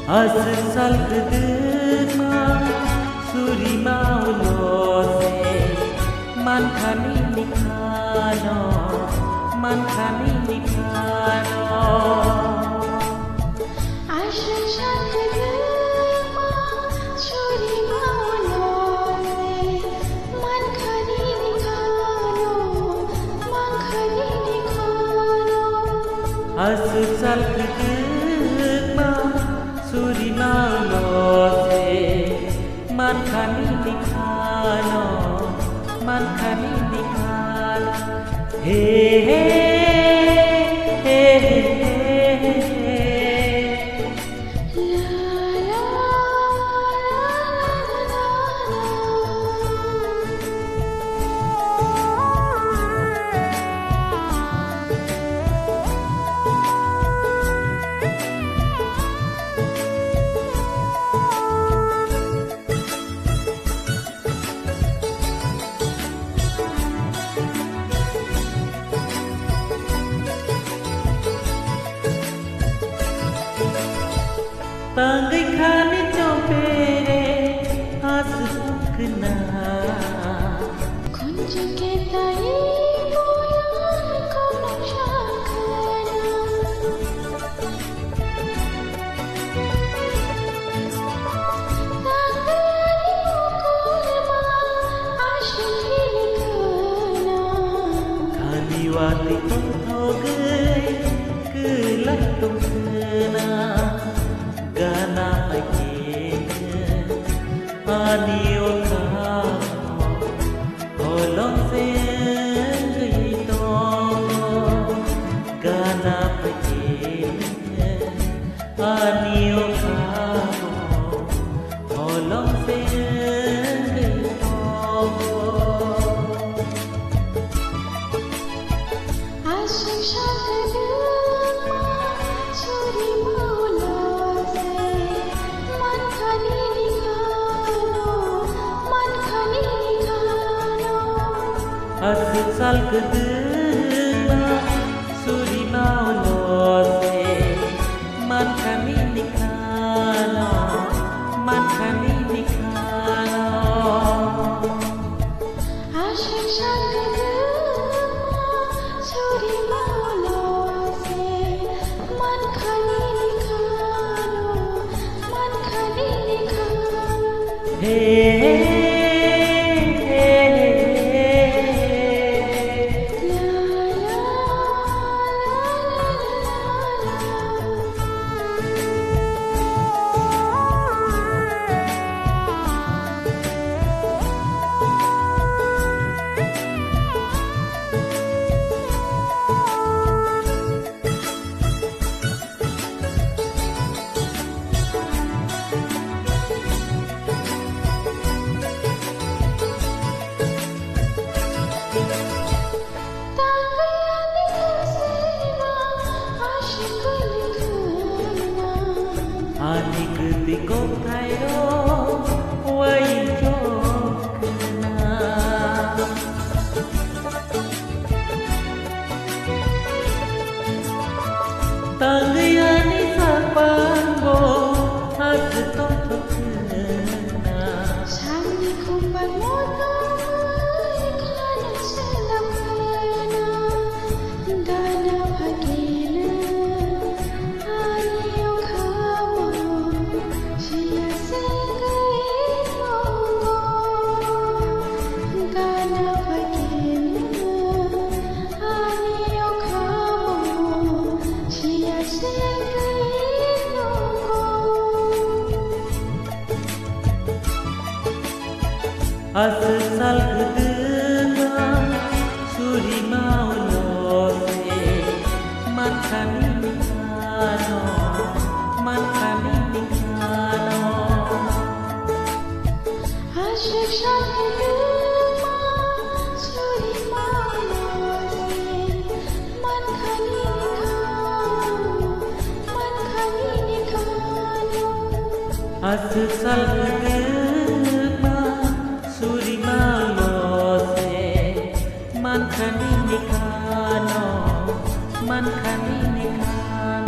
Asal kedema suri maulose man khani nikano asal kedema suri maulose man khani nikano asal kedema suri maulose man khani nikano hey hey hey Tanggai khani chopere as ukna kunj ke tai boyan kono shakana tanggai mukurma ashili kana khani wati thogai kelai tumna gana pagina anio ka holong se gito gana pagina anio ka holong se gito ashik shakadema suri asal kedema suri maulose man khani nikano ashik shakadema suri maulose man khani nikano hey anik tiko thairo wai jokna tangiani sapango has to thukna sani kumban moto khana salamna dana bhagina ayo khamo shia se gaito dana bhagina ayo khamo shia se gaito asal kedema suri maulose man khani nikano ashik shakadema asal gedema suri malose man khani nikano man khani